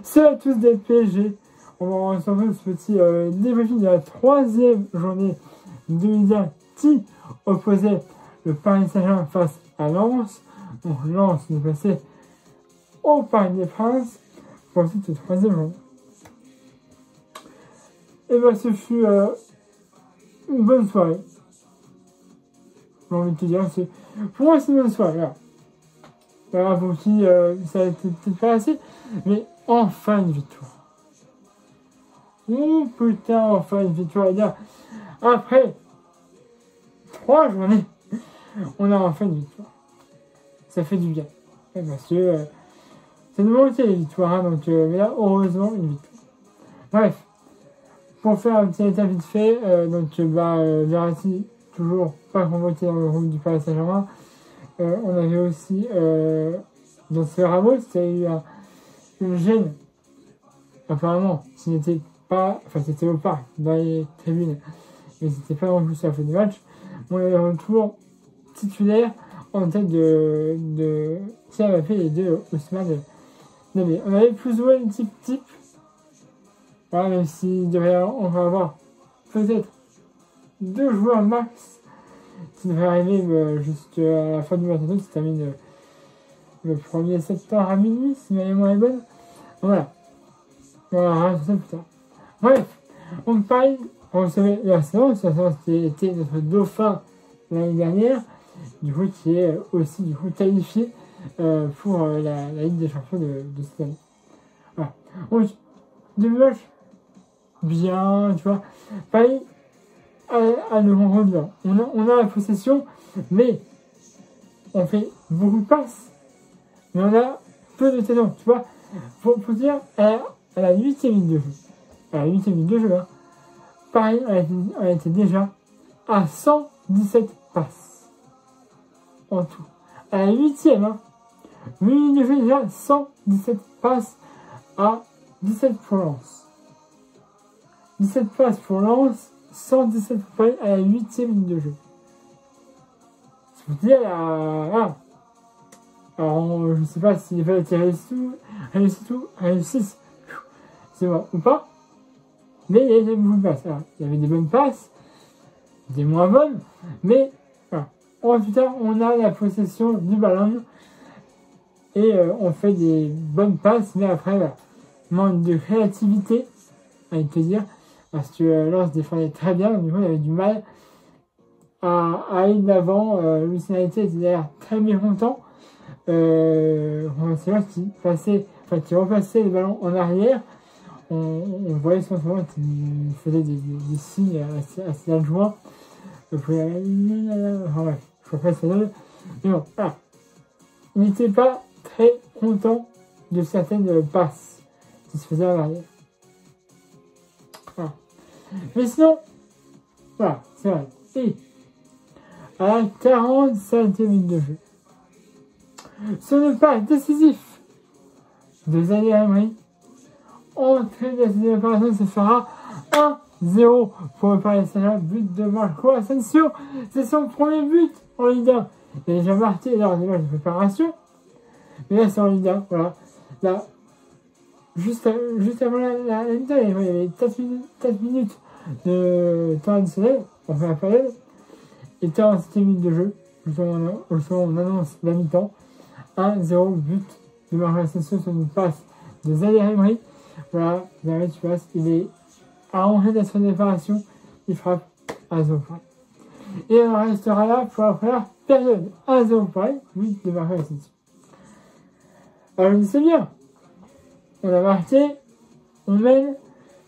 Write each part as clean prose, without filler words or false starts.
Salut à tous des PSG. On va retrouver ce petit débriefing de la troisième journée de Ligue 1 qui opposait le Paris Saint-Germain face à Lens. Donc Lens est passé au Parc des Princes pour cette troisième journée. Et bien ce fut une bonne soirée. J'ai envie de te dire, pour moi c'est une bonne soirée. Là. Voilà, pour qui ça a été peut-être pas assez, mais enfin une victoire. Oh putain, enfin une victoire, les gars. Après 3 journées, on a enfin une victoire. Ça fait du bien. Parce que ça nous manquait les victoires, hein, donc mais là, heureusement, une victoire. Bref, pour faire un petit état vite fait, Verratti, toujours pas convoqué dans le groupe du Paris Saint-Germain. On avait aussi dans ce Ramos, il y a eu une gêne, apparemment, s'il n'était pas, enfin c'était au parc, dans les tribunes, mais c'était pas non plus à la fin du match. On avait le retour titulaire en tête de qui avait fait les deux Ousmane Dembélé. On avait plus ou moins une type, voilà, même si derrière on va avoir peut-être 2 joueurs max qui devrait arriver jusqu'à la fin du match, qui termine le 1er septembre à minuit, si ma mémoire est bonne. Voilà. Voilà, c'est ça plus tard. Bref, on parle, vous savez, la séance qui était notre dauphin l'année dernière, du coup, qui est aussi du coup qualifié pour la Ligue des Champions de cette année. Voilà. Donc, deux matchs bien, tu vois. Paris à le rendre bien. On a la possession, mais on fait beaucoup de passes, mais on a peu de talent, tu vois. Faut dire, à la 8e minute de jeu, hein, Paris a été déjà à 117 passes en tout. À la 8e, hein, minute de jeu déjà 117 passes à 17 pour Lens. 17 passes pour Lens, 117 pour Paris à la 8e minute de jeu. Je veux dire, alors je sais pas s'il fallait tirer réussissent, c'est vrai, ou pas, mais il y avait beaucoup de passes. Alors, il y avait des bonnes passes, des moins bonnes, mais voilà. En tout cas, on a la possession du ballon et on fait des bonnes passes, mais après, voilà, manque de créativité, à te dire, parce que Lens défendait très bien, du coup, il avait du mal à aller de l'avant. Luis Enrique était d'ailleurs très mécontent. C'est vrai qu'il repassait le ballon en arrière. On voyait souvent qu'il faisait des signes assez adjoints. Je crois pas que ça donne. Mais bon, voilà. Il n'était pas très content de certaines passes qui se faisaient en arrière. Voilà. Mais sinon, voilà, c'est vrai. Et à la 45e minute de jeu, ce n'est pas décisif de Zaïre Emery. Entrée de cette opération se fera 1-0 pour le Paris Saint-Germain. But de Marco Asensio. C'est son premier but en Ligue 1. Il a déjà marqué lors des matchs de préparation. Mais là, c'est en Ligue 1. Voilà. Là, juste avant la mi-temps, il y avait 4 minutes de temps additionnel. On fait la période. Et 47 minutes de jeu. On annonce la mi-temps. 1-0 but de Marco Asensio sur une passe de Zaïre Emery. Voilà, tu vois, il est à ranger de son préparation, il frappe 1-0. Et on restera là pour la première période. 1-0 pareil, oui, de Marco Asensio. Alors je dis c'est bien. On a marqué, on mène,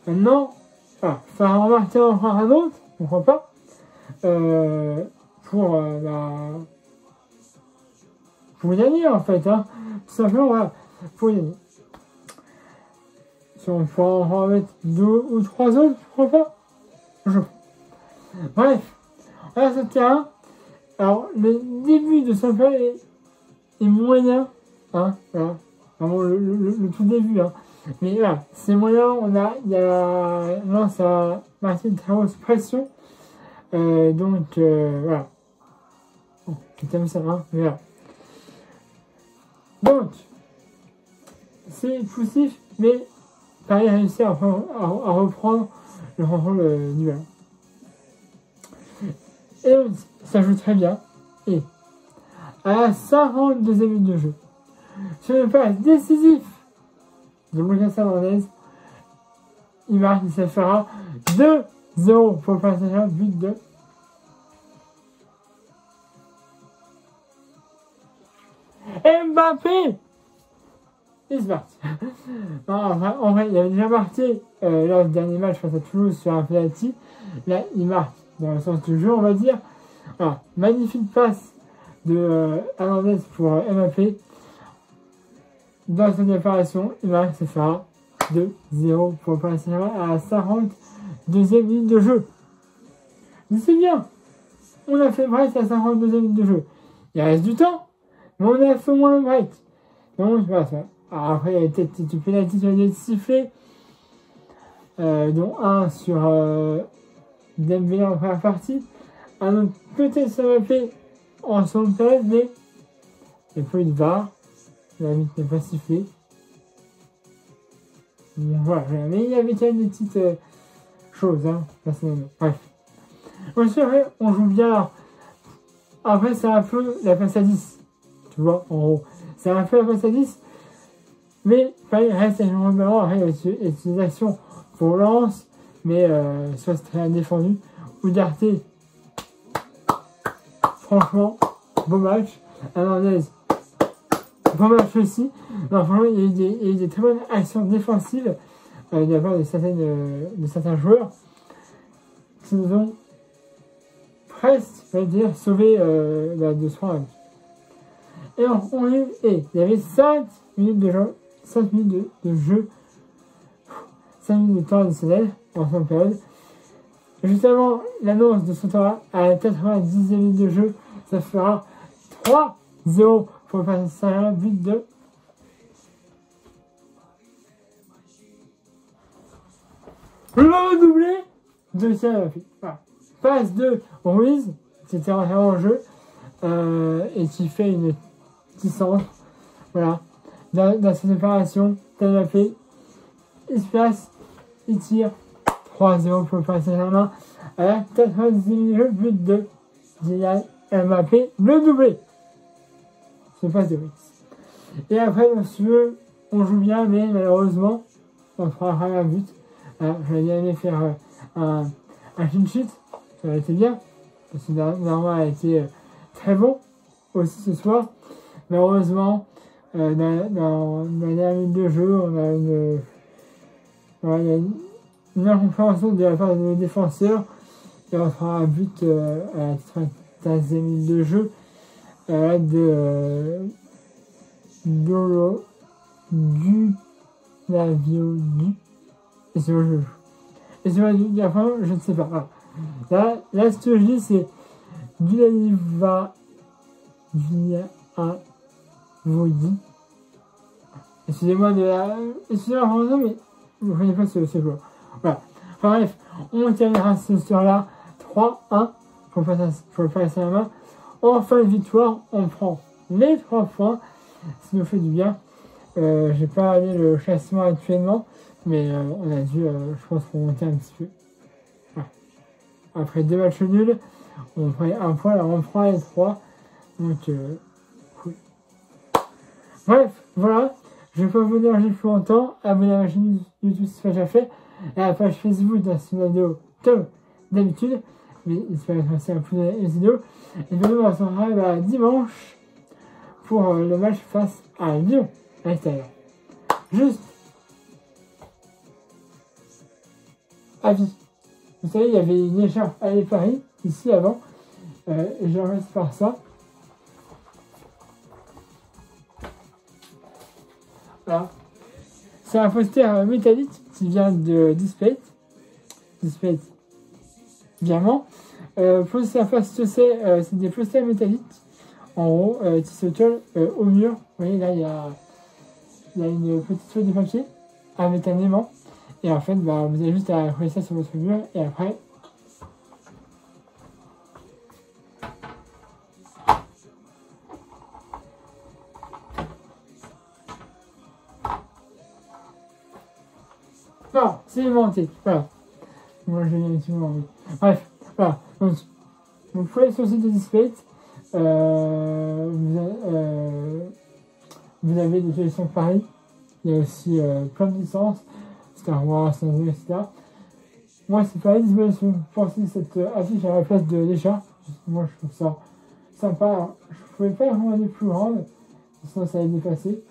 maintenant, faire remarquer encore un autre, pourquoi pas, pour gagner en fait, hein. Tout simplement, voilà, pour gagner. Si on peut en remettre 2 ou 3 autres, pourquoi pas. Bref, voilà ce terrain. Alors, le début de ce jeu est moyen. Hein, voilà. Vraiment le tout début. Hein. Mais voilà, c'est moyen. Là, ça a marqué une très grosse pression. Voilà. Bon, c'est comme ça, hein. Mais voilà. Donc, c'est poussif. mais Paris a réussi à reprendre le contrôle du ballon. Et ça joue très bien. Et à la 52e minute de jeu, sur le passe décisif de Lucas Hernandez, il marque, il se fera 2-0 pour le Paris Saint-Germain, but de Mbappé. Il se marque. En vrai, il avait déjà marqué lors du dernier match face à Toulouse sur un penalty. Là, il marque dans le sens du jeu, on va dire. Voilà. Magnifique passe de Hernandez pour Mbappé. Dans cette opération, il marque, se fera 2-0 pour le Paris Saint-Germain à la 52e minute de jeu. Mais c'est bien. On a fait le break à la 52e minute de jeu. Il reste du temps, mais on a fait au moins le break. Donc, voilà ça. Alors après, il y avait peut-être du pénalty qui a été sifflé, dont un sur Dembélé en première partie, un autre peut-être ça m'a fait en seconde période, mais il n'y a pas eu de VAR, la limite n'est pas sifflée. Donc voilà, mais il y avait quand même des petites choses, hein, personnellement. Bref. Aussi, après, on joue bien. Alors, après, c'est un peu la passe à 10, tu vois, en gros. C'est un peu la passe à 10. Mais il reste à jouer le ballon, après il y a des actions pour Lens, mais soit c'est très défendu. Ugarte, franchement, beau match. Hernandez, beau match aussi. Non, franchement, il y a eu des très bonnes actions défensives de la part de certains joueurs qui nous ont presque, on va dire, sauvé de soins. Et il y avait 5 minutes de jeu. 5 minutes de jeu, 5 minutes de temps additionnel en fin de période. Juste avant l'annonce de Sotara à la 90e minute de jeu, ça fera 3-0 pour le Paris Saint-Germain, but de le doublé de Serafin. Voilà. Passe de Ruiz, qui était en jeu, et qui fait une petite centre. Voilà. Dans cette opération, Mbappé, il se place, il tire 3-0 pour le Paris Saint-Germain à la 90e but de Kylian Mbappé, le doublé. C'est pas de Ruiz. Et après, on joue bien, mais malheureusement, on fera un but. J'aurais bien aimé faire un clean sheet, ça aurait été bien, parce que Donnarumma a été très bon aussi ce soir. Malheureusement, dans la dernière minute de jeu, on a une incompréhension de la part de nos défenseurs et on fera un but à la 13e minute de jeu de Dolo du Lavioli. Et c'est le jeu. Et c'est la fin, je ne sais pas. Ah. Là, ce que je dis, c'est Dulaliva via Vodi. Excusez-moi Excusez-moi, mais je ne connais pas ce joueur. Voilà. Enfin bref, on terminera ce soir-là 3-1 pour le Paris Saint-Germain. En fin de victoire, on prend les 3 points. Ça nous fait du bien. J'ai pas regardé le classement actuellement, mais on a dû, je pense, remonter un petit peu. Voilà. Après 2 matchs nuls, on prend un point, alors on prend les 3. Donc, cool. Bref, voilà. Je ne vais pas vous déranger plus longtemps. Abonnez à ma chaîne YouTube si ce n'est pas déjà fait. Et à la page Facebook dans cette vidéo comme d'habitude. Mais j'espère que c'est un peu les vidéos. Et bien, on se retrouvera dimanche pour le match face à Lyon à l'extérieur. Juste avis. Vous savez, il y avait une écharpe à Paris ici avant. Et je remercie par ça. Voilà. C'est un poster métallique qui vient de Displate diamant. Pour savoir ce que c'est des posters métalliques en haut qui se collent au mur. Vous voyez là il y a une petite feuille de papier avec un aimant et en fait vous avez juste à coller ça sur votre mur et après Non, c'est inventé. Voilà. Moi, je viens ici, oui. Bref, voilà. Donc, vous pouvez aller sur le site de Displate. Vous avez des collections pareilles. Il y a aussi plein de licences. Star Wars, Star Wars, etc. Moi, c'est pareil. Désolé si vous pensez cette affiche à la place de l'écharpe. Moi, je trouve ça sympa. Je ne pouvais pas vraiment aller plus grande. Sinon, ça allait dépasser.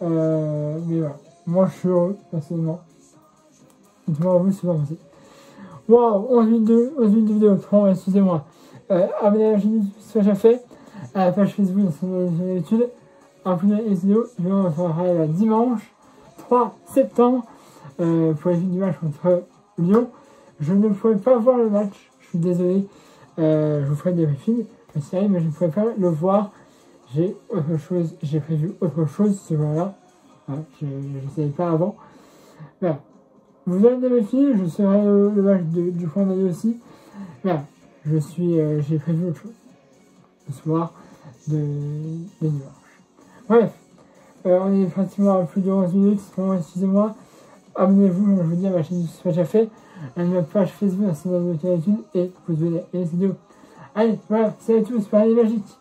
Mais voilà. Moi, je suis heureux, personnellement. Dites-moi, vous, c'est pas possible. Wow, 11 minutes de vidéo. Bon, excusez-moi. Abonnez à la chaîne YouTube si c'est déjà fait. À la page Facebook, c'est d'habitude. Abonnez les vidéos. Je vous retrouverai dimanche 3 septembre pour les du match contre Lyon. Je ne pourrais pas voir le match. Je suis désolé. Je vous ferai des briefings. Mais je ne pourrais pas le voir. J'ai prévu autre chose ce jour-là. Voilà, je ne savais pas avant. Voilà. Vous avez des défis, je serai le match du point d'année aussi. Voilà, j'ai prévu autre chose. Le soir de dimanche. Bref, on est pratiquement à plus de 11 minutes. Bon, excusez-moi. Abonnez-vous, comme je vous dis, à ma chaîne si ce n'est pas déjà fait. À ma page Facebook, c'est dans le canal YouTube. Et vous pouvez aimer cette vidéo. Allez, voilà, c'est tout, c'est pas magique.